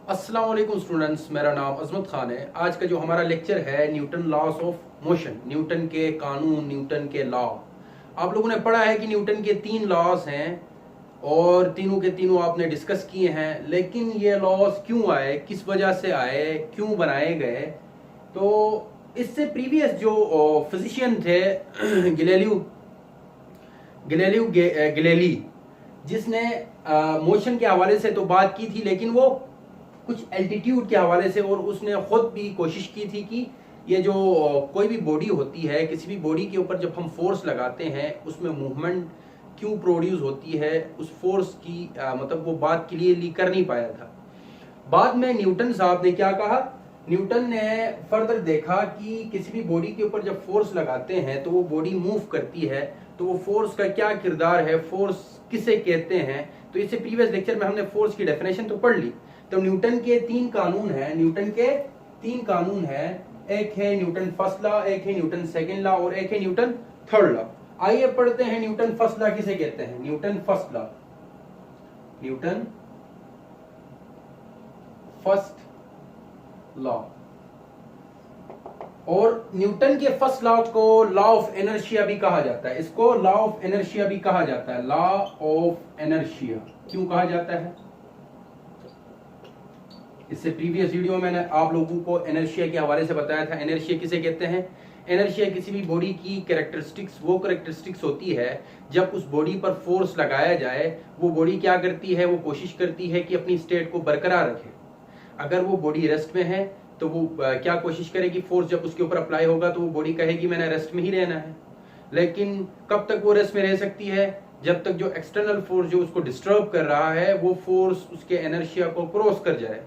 अस्सलाम वालेकुम स्टूडेंट्स, मेरा नाम अजमत खान है। आज का जो हमारा लेक्चर है Newton loss of motion, Newton के कानून, न्यूटन के लॉ। आप लोगों ने पढ़ा है कि न्यूटन के 3 लॉस हैं और तीनों के तीनों आपने डिस्कस किए हैं। लेकिन ये लॉस क्यों आए, किस वजह से आए, क्यों बनाए गए? तो इससे प्रीवियस जो फिजिशियन थे गिलेलियो गिलेलियो गिलेली, जिसने मोशन के हवाले से तो बात की थी, लेकिन वो कुछ एल्टीट्यूड के हवाले से, और उसने खुद भी कोशिश की थी कि ये जो कोई भी बॉडी होती है, किसी भी बॉडी के ऊपर जब हम फोर्स लगाते हैं उसमें मूवमेंट क्यों प्रोड्यूस होती है, उस फोर्स की मतलब वो बात क्लियरली कर नहीं पाया था। बाद में न्यूटन साहब ने क्या कहा, न्यूटन ने फर्दर देखा कि किसी भी बॉडी के ऊपर जब फोर्स लगाते हैं तो वो बॉडी मूव करती है, तो वो फोर्स का क्या किरदार है, फोर्स किसे कहते हैं। तो इससे प्रीवियस लेक्चर में हमने फोर्स की डेफिनेशन तो पढ़ ली। तो न्यूटन के 3 कानून हैं, न्यूटन के 3 कानून हैं। एक है न्यूटन फर्स्ट लॉ, एक है न्यूटन सेकेंड लॉ और एक है न्यूटन थर्ड लॉ। आइए पढ़ते हैं न्यूटन फर्स्ट लॉ किसे कहते हैं। Newton first law, Newton first law. और न्यूटन के फर्स्ट लॉ को लॉ ऑफ इनर्शिया भी कहा जाता है। इसको लॉ ऑफ इनर्शिया भी कहा जाता है। लॉ ऑफ इनर्शिया क्यों कहा जाता है? इससे प्रीवियस वीडियो में मैंने आप लोगों को इनर्शिया के हवाले से बताया था। इनर्शिया किसे कहते हैं? इनर्शिया किसी भी बॉडी की कैरेक्टरिस्टिक्स, वो कैरेक्टरिस्टिक्स होती है जब उस बॉडी पर फोर्स लगाया जाए, वो बॉडी क्या करती है, वो कोशिश करती है कि अपनी स्टेट को बरकरार रखे। अगर वो बॉडी रेस्ट में है तो वो क्या कोशिश करेगी, फोर्स जब उसके ऊपर अप्लाई होगा तो वो बॉडी कहेगी मैंने रेस्ट में ही रहना है। लेकिन कब तक वो रेस्ट में रह सकती है? जब तक जो एक्सटर्नल फोर्स जो उसको डिस्टर्ब कर रहा है वो फोर्स उसके इनर्शिया को क्रॉस कर जाए,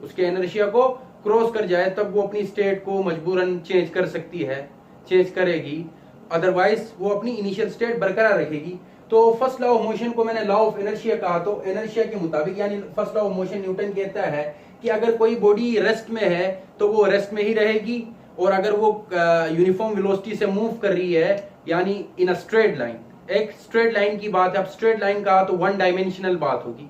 उसके इनर्शिया को क्रॉस कर जाए, तब वो अपनी स्टेट को मजबूरन चेंज कर सकती है, चेंज करेगी। अदरवाइज वो अपनी इनिशियल स्टेट बरकरार रखेगी। तो फर्स्ट लॉ ऑफ मोशन को मैंने लॉ ऑफ इनर्शिया कहा। तो इनर्शिया के मुताबिक, यानी first law of motion, Newton कहता है कि अगर कोई बॉडी रेस्ट में है तो वो रेस्ट में ही रहेगी, और अगर वो यूनिफॉर्म वेलोसिटी से मूव कर रही है, यानी इन अ स्ट्रेट लाइन, एक स्ट्रेट लाइन की बात है। अब स्ट्रेट लाइन कहा तो 1 डायमेंशनल बात होगी।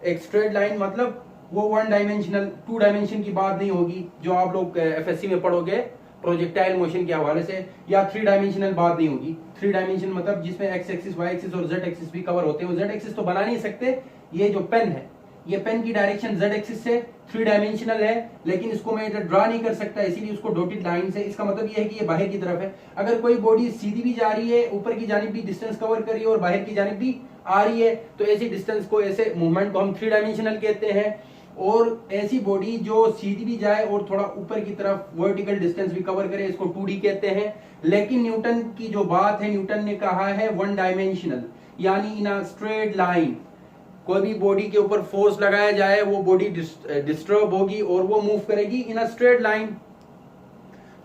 एक स्ट्रेट लाइन मतलब वो 1 डायमेंशनल, 2 डायमेंशन की बात नहीं होगी जो आप लोग एफएससी में पढ़ोगे प्रोजेक्टाइल मोशन के हवाले से, या 3 डायमेंशनल बात नहीं होगी। 3 डायमेंशन मतलब जिसमें एक्स एक्सिस, वाई एक्सिस और जेड एक्सिस भी कवर होते हैं। जेड एक्सिस तो बना नहीं सकते। ये जो पेन है, ये पेन की डायरेक्शन जेड एक्सिस से 3 डायमेंशनल है, लेकिन इसको मैं इधर ड्रा नहीं कर सकता, इसीलिए उसको डॉटेड लाइन से। इसका मतलब ये है कि ये बाहर की तरफ है। अगर कोई बॉडी सीधी भी जा रही है, ऊपर की जानिब भी डिस्टेंस कवर कर रही है और बाहर की जानिब भी आ रही है, तो ऐसी डिस्टेंस को, ऐसे मूवमेंट को हम 3 डायमेंशनल कहते हैं। और ऐसी बॉडी जो सीधी भी जाए और थोड़ा ऊपर की तरफ वर्टिकल डिस्टेंस भी कवर करे, इसको 2D कहते हैं। लेकिन न्यूटन की जो बात है, न्यूटन ने कहा है 1 डायमेंशनल, यानी इन अ स्ट्रेट लाइन। कोई भी बॉडी के ऊपर फोर्स लगाया जाए, वो बॉडी डिस्टर्ब होगी और वो मूव करेगी इन अ स्ट्रेट लाइन।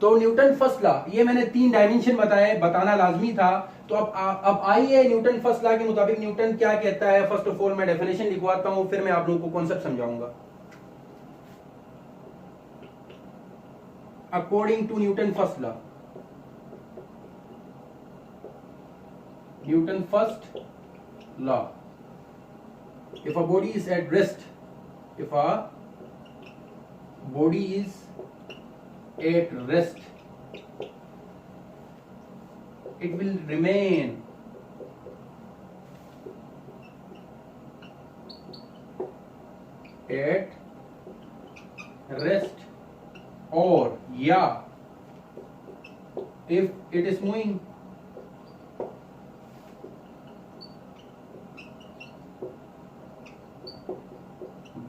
तो न्यूटन फर्स्ट लॉ, ये मैंने 3 डायमेंशन बताए, बताना लाजमी था। तो अब आइए न्यूटन फर्स्ट लॉ के मुताबिक न्यूटन क्या कहता है। फर्स्ट ऑफ ऑल मैं डेफिनेशन लिखवाता हूं, फिर मैं आप लोगों को कॉन्सेप्ट समझाऊंगा। According to Newton first law, Newton first law, if a body is at rest, if a body is at rest, it will remain at rest, or if it is moving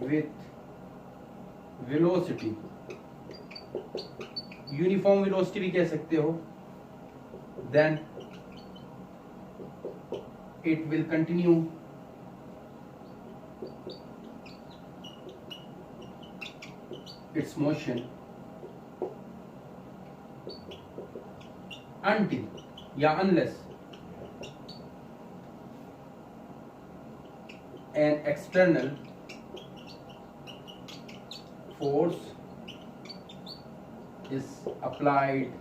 with velocity, uniform velocity भी कह सकते हो, then it will continue its motion until या unless an external force is applied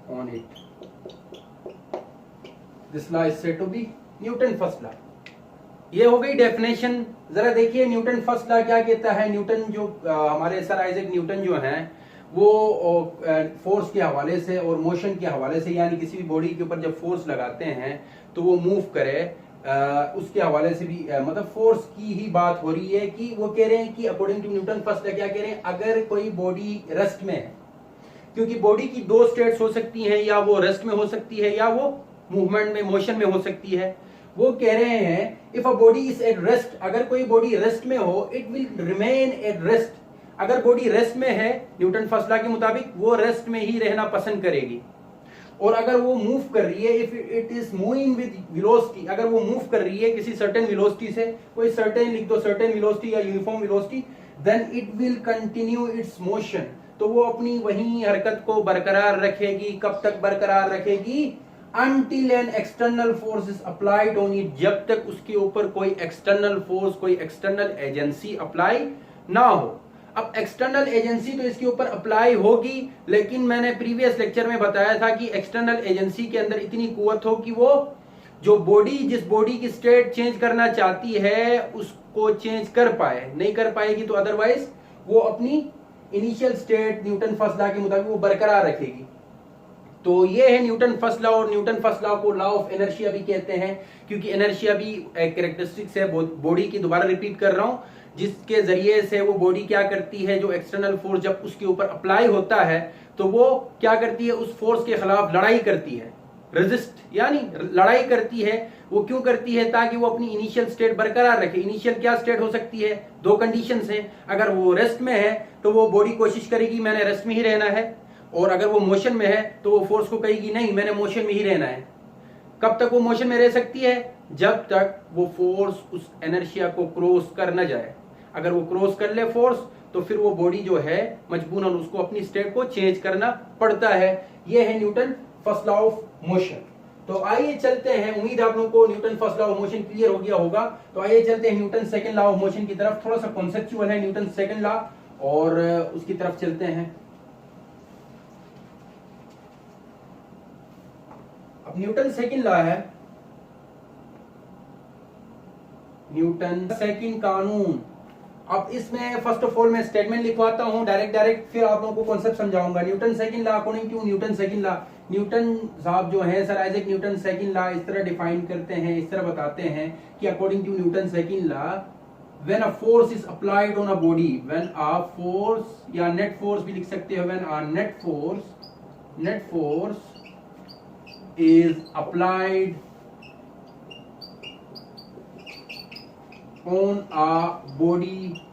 on it. This law is said to be Newton's first law. ये हो गई definition. जरा देखिए न्यूटन फर्स्ट लॉ क्या कहता है। न्यूटन जो हमारे सर आइजैक न्यूटन जो हैं वो फोर्स के हवाले से और मोशन के हवाले से, यानी किसी भी बॉडी के ऊपर जब फोर्स लगाते हैं तो वो मूव करे, उसके हवाले से भी मतलब फोर्स की ही बात हो रही है कि वो कह रहे हैं कि according to Newton first law क्या कह रहे हैं, अगर कोई बॉडी रेस्ट में है, क्योंकि बॉडी की दो स्टेट्स हो सकती हैं, या वो रेस्ट में हो सकती है या वो मूवमेंट में मोशन में हो सकती है। वो कह रहे हैं if a body is at rest, अगर कोई बॉडी रेस्ट में हो it will remain at rest. अगर बॉडी रेस्ट में है न्यूटन फर्स्ट लॉ के मुताबिक वो रेस्ट में ही रहना पसंद करेगी। और अगर वो मूव कर रही है, if it is moving with velocity, अगर वो मूव कर रही है किसी सर्टेन वेलोसिटी से, कोई सर्टेन लिख दो, सर्टेन वेलोसिटी या uniform velocity, then it will continue its motion. तो वो अपनी वही हरकत को बरकरार रखेगी। कब तक बरकरार रखेगी? until an external force is applied on it, जब तक उसके ऊपर कोई एक्सटर्नल फोर्स, कोई एक्सटर्नल एजेंसी अप्लाई ना हो। अब एक्सटर्नल एजेंसी तो इसके ऊपर अप्लाई होगी, लेकिन मैंने प्रीवियस लेक्चर में बताया था कि एक्सटर्नल एजेंसी के अंदर इतनी कुव्वत हो कि वो जो बॉडी, जिस बॉडी की स्टेट चेंज करना चाहती है उसको चेंज कर पाए। नहीं कर पाएगी तो अदरवाइज वो अपनी initial state Newton first law के मुताबिक वो बरकरार रखेगी। तो ये है न्यूटन फर्स्ट लॉ। और न्यूटन फर्स्ट लॉ को लॉ ऑफ इनर्शिया भी कहते हैं, क्योंकि इनर्शिया भी एक कैरेक्टरिस्टिक्स है बॉडी की। दोबारा रिपीट कर रहा हूं, जिसके जरिए से वो बॉडी क्या करती है, जो एक्सटर्नल फोर्स जब उसके ऊपर अप्लाई होता है तो वो क्या करती है, उस फोर्स के खिलाफ लड़ाई करती है, रेजिस्ट यानी लड़ाई करती है। वो क्यों करती है? ताकि वो अपनी इनिशियल स्टेट बरकरार रखे। इनिशियल क्या स्टेट हो सकती है? दो कंडीशंस हैं। अगर वो रेस्ट में है तो वो बॉडी कोशिश करेगी मैंने रेस्ट में ही रहना है, और अगर वो मोशन में है तो वो फोर्स को कहेगी नहीं मैंने मोशन में ही रहना है। कब तक वो मोशन में रह सकती है? जब तक वो फोर्स उस इनर्शिया को क्रॉस कर न जाए। अगर वो क्रॉस कर ले फोर्स तो फिर वो बॉडी जो है मजबूरन उसको अपनी स्टेट को चेंज करना पड़ता है। ये है Newton first law of motion. तो आइए चलते हैं, उम्मीद आप लोगों को Newton first law of motion clear हो गया होगा। तो आइए चलते हैं Newton second law of motion की तरफ। थोड़ा सा कॉन्सेप्चुअल है न्यूटन सेकंड लॉ, और उसकी तरफ चलते हैं। अब न्यूटन सेकंड लॉ है, न्यूटन सेकंड कानून। अब इसमें फर्स्ट ऑफ ऑल मैं स्टेटमेंट लिखवाता हूं डायरेक्ट, फिर आप लोगों को कॉन्सेप्ट समझाऊंगा। Newton second law according to Newton second law, Newton साहब जो हैं sir Isaac Newton second law इस तरह डिफाइन करते हैं, इस तरह बताते हैं कि according to Newton second law, when a force is applied on a body, when a force या नेट फोर्स भी लिख सकते हो, when a net force is applied on a body,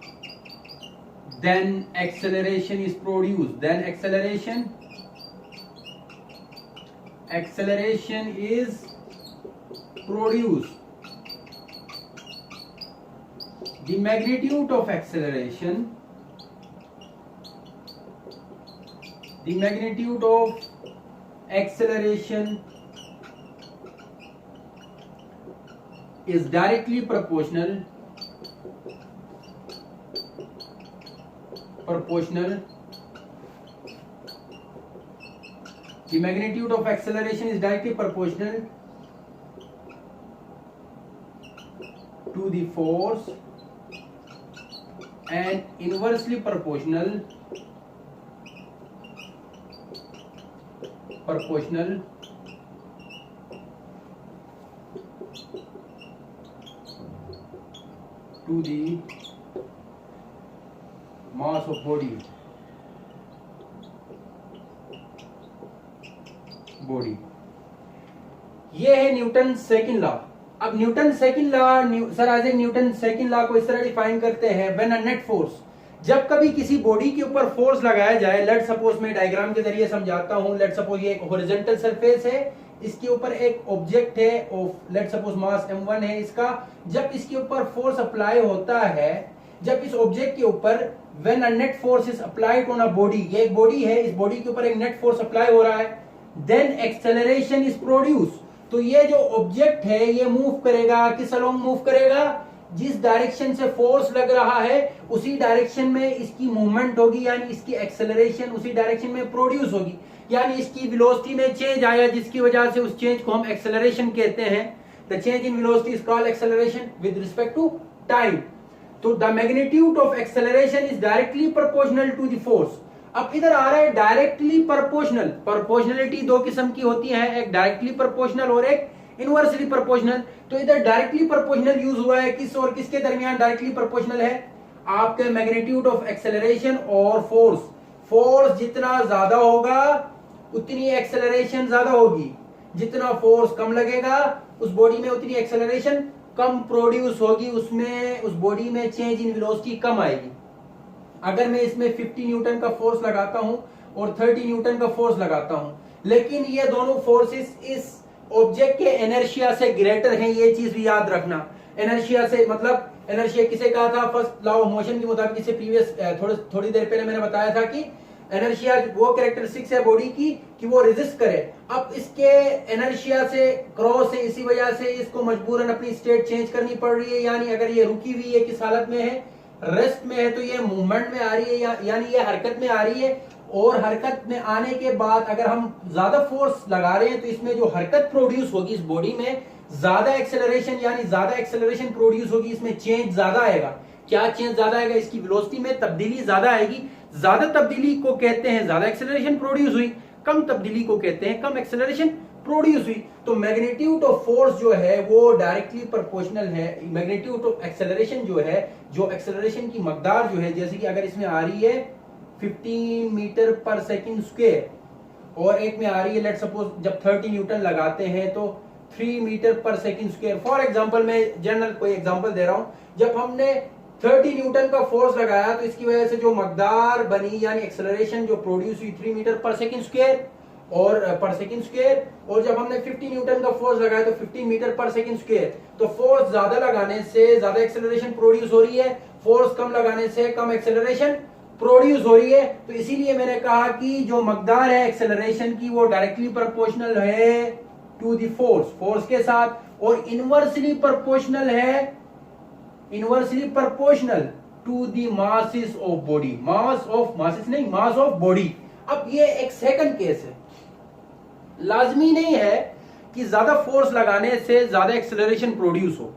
then acceleration is produced. Then acceleration is produced. The magnitude of acceleration is directly proportional the magnitude of acceleration is directly proportional to the force and inversely proportional to the mass of body. ये है Newton second law. अब Newton second law, sir Isaac Newton second law को इस तरह define करते हैं, when a net force, जब कभी किसी बॉडी के ऊपर फोर्स लगाया जाए, लेट सपोज मैं डायग्राम के जरिए समझाता हूं। लेट सपोज ये एक हॉरिजॉन्टल सरफेस है, इसके ऊपर एक ऑब्जेक्ट है of let suppose mass m1 है इसका। जब इसके ऊपर फोर्स अप्लाई होता है, जब इस ऑब्जेक्ट के ऊपर when a net force is applied on a body, ये एक बॉडी है, इस बॉडी के ऊपर एक नेट फोर्स अप्लाई हो रहा है, देन एक्सेलरेशन इज प्रोड्यूस। तो ये जो ऑब्जेक्ट है ये मूव करेगा, किस अलोंग मूव करेगा? जिस डायरेक्शन से फोर्स लग रहा है उसी डायरेक्शन में इसकी मूवमेंट होगी, यानी इसकी एक्सेलरेशन उसी डायरेक्शन में प्रोड्यूस होगी, यानी इसकी वेलोसिटी में चेंज आया, जिसकी वजह से उस चेंज को हम एक्सेलरेशन कहते हैं। The change in velocity is called acceleration with respect to time. तो the magnitude of acceleration is directly proportional to the force. अब इधर आ रहा है डायरेक्टली प्रोपोर्शनल। प्रोपोर्शनलिटी दो किस्म की होती है, एक डायरेक्टली प्रोपोर्शनल और एक इनवर्सली प्रोपोर्शनल। तो इधर डायरेक्टली प्रोपोर्शनल यूज हुआ है, किस और किसके दरमियान डायरेक्टली प्रोपोर्शनल है? आपके मैग्नीट्यूड ऑफ एक्सेलरेशन और फोर्स। फोर्स जितना ज्यादा होगा उतनी एक्सेलरेशन ज्यादा होगी, जितना फोर्स कम लगेगा उस बॉडी में उतनी एक्सेलरेशन कम प्रोड्यूस होगी, उसमें उस बॉडी में चेंज इन वेलोसिटी कम आएगी। अगर मैं इसमें 50 न्यूटन का फोर्स लगाता हूं और 30 न्यूटन का फोर्स लगाता हूं, लेकिन ये दोनों फोर्सेस इस ऑब्जेक्ट के इनर्शिया से ग्रेटर हैं, ये चीज भी याद रखना। इनर्शिया से मतलब इनर्शिया किसे कहा था? फर्स्ट लॉ ऑफ मोशन के मुताबिक, इसे प्रीवियस थोड़ी देर पहले मैंने बताया था कि इनर्शिया वो कैरेक्टरिस्टिक्स है बॉडी की कि वो रेजिस्ट करे। अब इसके इनर्शिया से क्रॉस है, इसी वजह से इसको मजबूरन अपनी स्टेट चेंज करनी पड़ रही है। यानी अगर ये रुकी हुई है, किस हालत में है? रेस्ट में है, तो ये मूवमेंट में आ रही है, यानी ये हरकत में आ रही है। और हरकत में आने के बाद अगर हम ज्यादा फोर्स लगा रहे हैं तो इसमें जो हरकत प्रोड्यूस होगी इस बॉडी में, ज्यादा एक्सेलरेशन यानी ज्यादा एक्सेलरेशन प्रोड्यूस होगी, इसमें चेंज ज्यादा आएगा। क्या चेंज ज्यादा आएगा? इसकी वेलोसिटी में तब्दीली ज्यादा आएगी। ज्यादा तब्दीली को कहते हैं ज्यादा एक्सेलरेशन प्रोड्यूस हुई, कम तब्दीली को कहते हैं कम एक्सेलरेशन प्रोड्यूस हुई। तो मैग्नीट्यूड ऑफ फोर्स जो है वो डायरेक्टली प्रोपोर्शनल है मैग्नीट्यूड ऑफ एक्सेलरेशन जो है, जो एक्सेलरेशन की मकदार जो है, जैसे कि अगर इसमें आ रही है 15 मीटर पर सेकंड स्क्वायर और एक में आ रही है लेट सपोज जब 30 न्यूटन लगाते हैं तो 3 मीटर पर सेकंड स्क्वायर। फॉर एग्जांपल मैं जनरल कोई एग्जांपल दे रहा हूं, जब हमने 30 न्यूटन का फोर्स लगाया तो इसकी वजह से जो मकदार बनी यानी एक्सेलरेशन जो प्रोड्यूस हुई 3 मीटर पर सेकंड स्क्वायर और जब हमने 50 न्यूटन का फोर्स लगाया तो 15 मीटर पर सेकंड स्क्वायर। तो फोर्स ज्यादा लगाने से ज्यादा एक्सेलरेशन प्रोड्यूस हो रही है, फोर्स कम लगाने से कम एक्सेलरेशन प्रोड्यूस हो रही है। तो इसीलिए मैंने कहा कि जो मकदार है एक्सेलरेशन की वो डायरेक्टली प्रोपोर्शनल है टू द फोर्स के साथ, और inversely proportional to the masses of body. Mass of body. अब ये एक सेकंड केस है, लाजमी नहीं है कि ज्यादा फोर्स लगाने से ज्यादा एक्सेलरेशन प्रोड्यूस हो,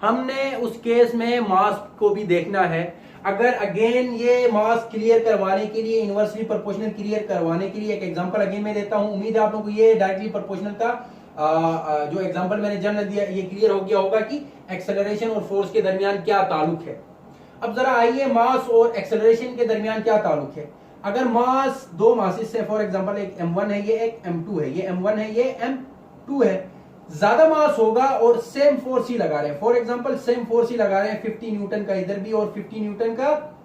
हमने उस केस में मास को भी देखना है। अगर अगेन ये मास क्लियर करवाने के लिए, इनवर्सली प्रोपोर्शनल क्लियर करवाने के लिए एक एग्जांपल अगेन मैं देता हूं। उम्मीद है आप लोगों को ये डायरेक्टली प्रोपोर्शनल का जो एग्जांपल मैंने जनरल दिया ये क्लियर हो गया होगा कि एक्सेलरेशन और फोर्स के दरमियान क्या ताल्लुक है। अब जरा आइए मास और एक्सेलरेशन के दरमियान क्या ताल्लुक है। अगर मास दो मासेस से, फॉर एग्जांपल एक m1 है, ये एक m2 है, ये m1 है, ये m2 है, ज्यादा मास होगा और सेम फोर्स ही लगा रहे हैं। फॉर एग्जांपल सेम फोर्स ही लगा रहे हैं 50 न्यूटन का इधर भी और 50 न्यूटन का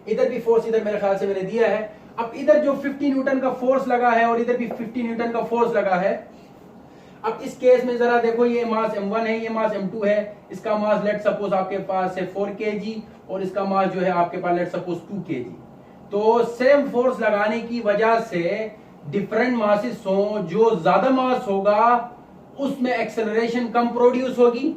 इधर भी फोर्स, इधर मेरे ख्याल से मैंने दिया है। अब इधर जो 50 न्यूटन का फोर्स लगा है और इधर भी 50 न्यूटन का फोर्स लगा है। अब इस केस में जरा देखो, ये मास m1 है, ये मास m2 है, इसका मास लेट सपोज आपके पास है 4 kg और इसका मास जो है आपके पास लेट सपोज 2 kg। तो सेम फोर्स लगाने की वजह से डिफरेंट मासेस हो, जो ज्यादा मास होगा उसमें एक्सेलरेशन कम प्रोड्यूस होगी।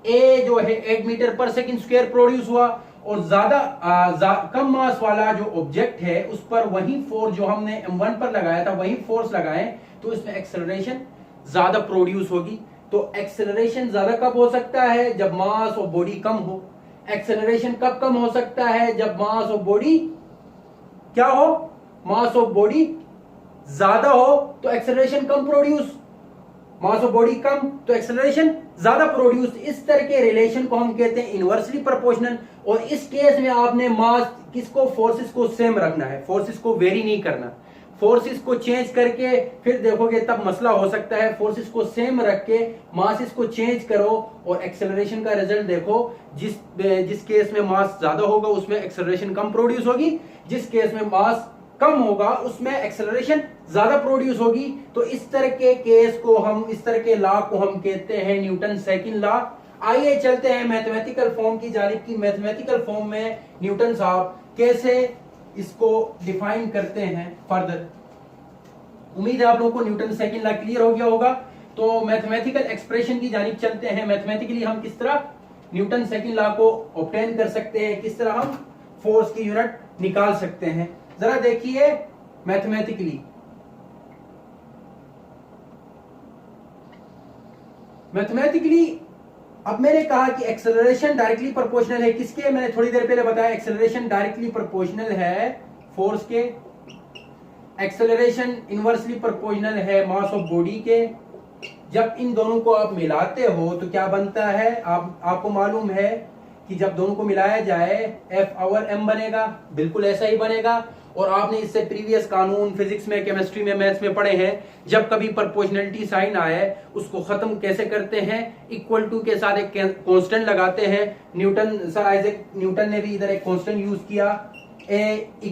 ए जो है 8 मीटर पर सेकंड स्क्वायर प्रोड्यूस हुआ और ज्यादा कम मास वाला जो ऑब्जेक्ट है उस पर वही फोर्स जो हमने m1 पर लगाया था वही फोर्स लगाएं तो इसमें एक्सेलरेशन ज्यादा प्रोड्यूस होगी। तो एक्सेलरेशन ज्यादा कब हो सकता है? जब मास ऑफ बॉडी कम हो। एक्सेलरेशन कब कम हो सकता है? जब मास ऑफ बॉडी क्या हो? मास ऑफ बॉडी ज्यादा हो तो एक्सेलरेशन कम प्रोड्यूस, मास ऑफ बॉडी कम तो एक्सेलरेशन ज्यादा प्रोड्यूस। इस तरह के रिलेशन को हम कहते हैं इनवर्सली प्रोपोर्शनल। और इस केस में आपने मास किसको, फोर्सेस को सेम रखना है, फोर्सेस को वेरी नहीं करना। फोर्सेस को चेंज करके फिर देखोगे तब मसला हो सकता है। फोर्सेस को सेम रख के मासेस को चेंज करो और एक्सेलरेशन का रिजल्ट देखो। जिस केस में मास ज्यादा होगा उसमें एक्सेलरेशन कम प्रोड्यूस होगी, जिस केस में मास कम होगा उसमें एक्सेलरेशन ज्यादा प्रोड्यूस होगी। तो इस तरह के केस को हम, इस तरह के लॉ को हम कहते हैं न्यूटन सेकंड लॉ। आइए चलते हैं मैथमेटिकल फॉर्म की जानिब की। मैथमेटिकल फॉर्म में न्यूटन साहब कैसे इसको डिफाइन करते हैं फर्दर। उम्मीद है आप लोगों को न्यूटन सेकंड लॉ क्लियर हो गया होगा। तो मैथमेटिकल एक्सप्रेशन की जानिब चलते हैं। मैथमेटिकली हम किस तरह न्यूटन सेकंड लॉ को ऑब्टेन कर सकते हैं, किस तरह हम फोर्स की यूनिट निकाल सकते हैं। जरा देखिए मैथमेटिकली मैथमेटिकली अब मैंने कहा कि एक्सेलरेशन डायरेक्टली प्रोपोर्शनल है किसके, मैंने थोड़ी देर पहले बताया एक्सेलरेशन डायरेक्टली प्रोपोर्शनल है फोर्स के, एक्सेलरेशन इनवर्सली प्रोपोर्शनल है मास ऑफ बॉडी के। जब इन दोनों को आप मिलाते हो तो क्या बनता है, आपको मालूम है कि जब दोनों को मिलाया जाए F/m बनेगा, बिल्कुल ऐसा ही बनेगा। और आपने इससे प्रीवियस कानून फिजिक्स में, केमिस्ट्री में, मैथ्स में पढ़े हैं, जब कभी प्रोपोर्शनलिटी साइन आए उसको खत्म कैसे करते हैं, इक्वल टू के साथ एक कांस्टेंट लगाते हैं। न्यूटन, सर आइजैक न्यूटन ने भी इधर एक कांस्टेंट यूज किया, A =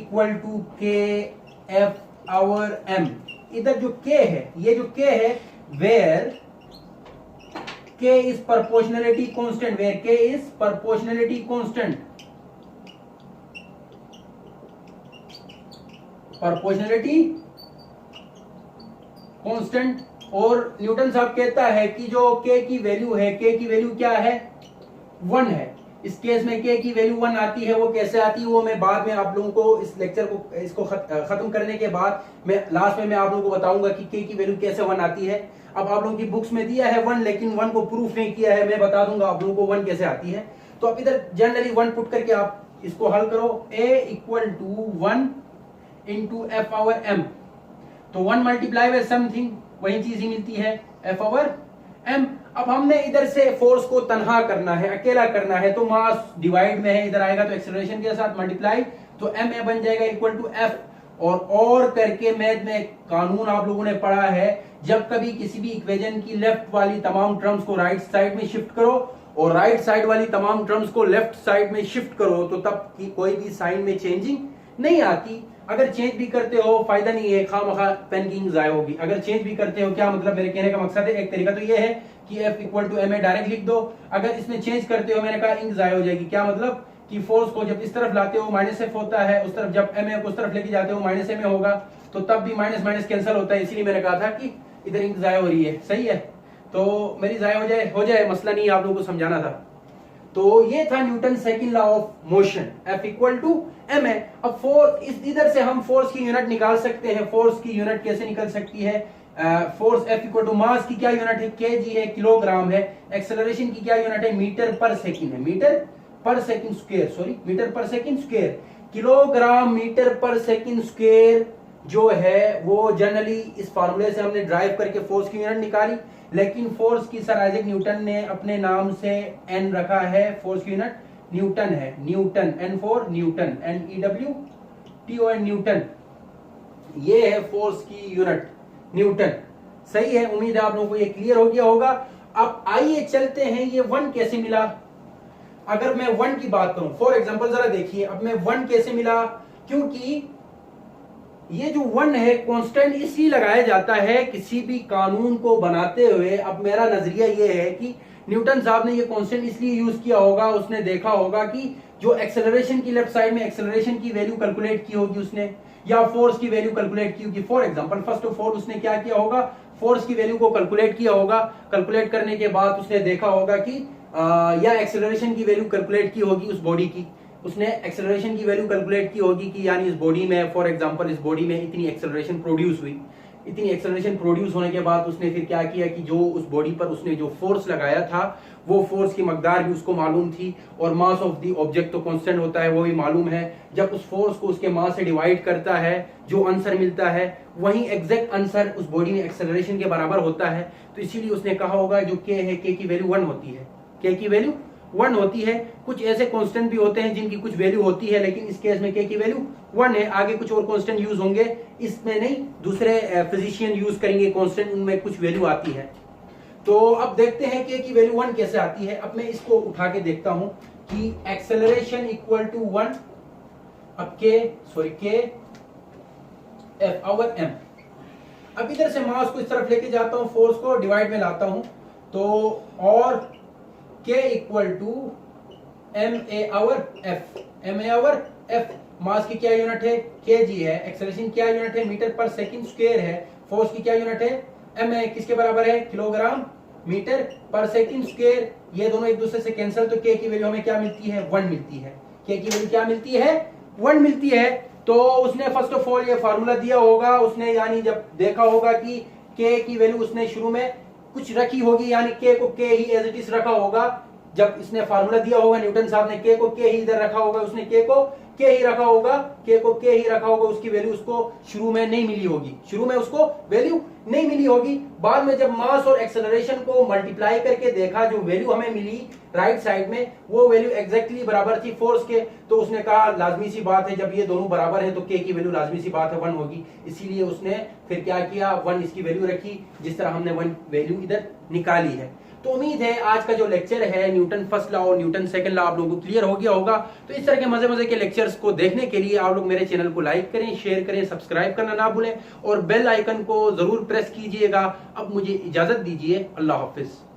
K/F/m। इधर जो K है, ये जो K है, where K is proportionality constant, where K is proportionality constant, proportionality constant। और न्यूटन साहब कहता है कि जो K की वैल्यू है, K की वैल्यू क्या है, 1 है। इस केस में K की वैल्यू 1 आती है, वो कैसे आती है वो मैं बाद में आप लोगों को इस लेक्चर को इसको खत्म करने के बाद मैं लास्ट में मैं आप लोगों को बताऊंगा कि K की वैल्यू कैसे 1 आती है। अब आप लोगों की बुक्स में दिया है 1, लेकिन 1 को प्रूफ नहीं किया है, मैं बता दूंगा आप लोगों को 1 कैसे आती है। तो अब इधर जनरली 1 पुट करके आप इसको हल करो, A = 1 × F/m। तो 1 मल्टीप्लाई बाय समथिंग, वही चीज ही मिलती है F/m। अब हमने इधर से फोर्स को तन्हा करना है, अकेला करना है, तो मास डिवाइड में है, इधर आएगा तो एक्सेलरेशन के साथ मल्टीप्लाई, तो ma बन जाएगा = F। और करके मैथ में कानून आप लोगों ने पढ़ा है, जब कभी किसी भी इक्वेशन की लेफ्ट वाली तमाम टर्म्स को राइट साइड में शिफ्ट करो और राइट साइड वाली तमाम टर्म्स को लेफ्ट साइड में शिफ्ट करो, तो तब की कोई भी साइन में चेंजिंग नहीं आती। अगर चेंज भी करते हो फायदा नहीं है, खामखा पेन की इंक जाया होगी। अगर चेंज भी करते हो, क्या मतलब मेरे कहने का मकसद है, एक तरीका तो ये है कि F = ma डायरेक्ट लिख दो। अगर इसमें चेंज करते हो, मैंने कहा इंक जाया हो जाएगी। क्या मतलब कि फोर्स को जब इस तरफ लाते हो -F होता है, उस तरफ जब ma को उस तरफ लेके जाते हो -ma होगा, तो तब भी माइनस कैंसिल होता है। इसीलिए मैंने कहा था कि इधर इंक जाया हो रही है, सही है, तो मेरी जाया हो जाए मसला नहीं, आप लोगों को समझाना था। तो ये था Newton second law of motion, F = ma। अब फोर्स, इधर से हम फोर्स की यूनिट निकाल सकते हैं। फोर्स की यूनिट कैसे निकल सकती है, फोर्स F = मास की क्या यूनिट है, kg है, किलोग्राम है। एक्सेलरेशन की क्या यूनिट है, मीटर पर सेकंड है, मीटर पर सेकंड स्क्वायर, सॉरी मीटर पर सेकंड स्क्वायर। किलोग्राम मीटर पर सेकंड स्क्वायर जो है वो जनरली इस फार्मूले से हमने ड्राइव करके फोर्स की यूनिट निकाली। लेकिन फोर्स की सर आइजैक न्यूटन ने अपने नाम से n रखा है, फोर्स की यूनिट न्यूटन है, Newton, n for Newton, NEWTON, Newton. ये है फोर्स की यूनिट न्यूटन, सही है। उम्मीद है आप लोगों को ये क्लियर हो गया होगा। अब आइए चलते हैं, ये 1 कैसे मिला। अगर मैं 1 की बात करूं, फॉर एग्जांपल जरा देखिए, अब मैं 1 कैसे मिला, क्योंकि ये जो 1 है कांस्टेंट इसलिए लगाया जाता है किसी भी कानून को बनाते हुए। अब मेरा नजरिया ये है कि न्यूटन साहब ने ये कांस्टेंट इसलिए यूज किया होगा, उसने देखा होगा कि जो एक्सेलरेशन की लेफ्ट साइड में एक्सेलरेशन की वैल्यू कैलकुलेट की होगी उसने, या फोर्स की वैल्यू कैलकुलेट की होगी। For example first of all उसने क्या किया होगा, फोर्स की वैल्यू को कैलकुलेट किया होगा। कैलकुलेट करने के बाद उसने देखा होगा कि या एक्सेलरेशन की वैल्यू कैलकुलेट की होगी उस बॉडी की, उसने एक्सेलरेशन की वैल्यू कैलकुलेट की होगी कि यानी इस बॉडी में, फॉर एग्जांपल इस बॉडी में इतनी एक्सेलरेशन प्रोड्यूस हुई। इतनी एक्सेलरेशन प्रोड्यूस होने के बाद उसने फिर क्या किया कि जो उस बॉडी पर उसने जो फोर्स लगाया था वो फोर्स की मकदार भी उसको मालूम थी, और मास ऑफ द ऑब्जेक्ट तो कांस्टेंट होता है वो भी मालूम है। जब उस फोर्स को उसके मास से डिवाइड करता है, जो आंसर मिलता है वही एग्जैक्ट आंसर उस बॉडी में एक्सेलरेशन के बराबर होता है। तो इसीलिए उसने कहा होगा जो K है, K की वैल्यू 1 होती है, K की वैल्यू 1 होती है। कुछ ऐसे कांस्टेंट भी होते हैं जिनकी कुछ वैल्यू होती है, लेकिन इस केस में K की वैल्यू 1 है। आगे कुछ और कांस्टेंट यूज होंगे, इसमें नहीं, दूसरे फिजिशियन यूज करेंगे कांस्टेंट, उनमें कुछ वैल्यू आती है। तो अब देखते हैं K की वैल्यू 1 कैसे आती है। अब मैं इसको उठा के देखता हूं कि एक्सेलरेशन = 1, अब K F/m। अब इधर से मास को इस तरफ लेके जाता हूं, फोर्स को डिवाइड में लाता हूं, तो और K = ma/f। मास की क्या यूनिट है, kg है। एक्सेलरेशन क्या यूनिट है, मीटर पर सेकंड स्क्वायर है। फोर्स की क्या यूनिट है, ma, किसके बराबर है, किलोग्राम मीटर पर सेकंड स्क्वायर। ये दोनों एक दूसरे से कैंसिल, तो K की वैल्यू हमें क्या मिलती है, 1 मिलती है। K की वैल्यू क्या मिलती है, 1 मिलती है। तो उसने फर्स्ट ऑफ ऑल ये फार्मूला दिया होगा उसने, यानी जब देखा होगा कि K की वैल्यू उसने शुरू में कुछ रखी होगी, यानी के को के ही एज इट इज रखा होगा। जब इसने फार्मूला दिया होगा न्यूटन साहब ने, के को के ही इधर रखा होगा, उसने के को के ही रखा होगा, के को के ही रखा होगा, उसकी वैल्यू उसको शुरू में नहीं मिली होगी, शुरू में उसको वैल्यू नहीं मिली होगी। बाद में जब मास और एक्सेलरेशन को मल्टीप्लाई करके देखा, जो वैल्यू हमें मिली राइट साइड में, वो वैल्यू एग्जैक्टली बराबर थी फोर्स के। तो उसने कहा लाजमी सी बात है, जब ये दोनों बराबर है तो के की वैल्यू लाजमी सी बात है 1 होगी। इसीलिए उसने फिर क्या किया, 1 इसकी वैल्यू रखी, जिस तरह हमने 1 वैल्यू इधर निकाली है। तो उम्मीद है आज का जो लेक्चर है न्यूटन फर्स्ट लॉ और न्यूटन सेकंड लॉ आप लोगों को क्लियर हो गया होगा। तो इस तरह के मजे मजे के लेक्चर्स को देखने के लिए आप लोग मेरे चैनल को लाइक करें, शेयर करें, सब्सक्राइब करना ना भूलें और बेल आइकन को जरूर प्रेस कीजिएगा। अब मुझे इजाजत दीजिए, अल्लाह हाफिज।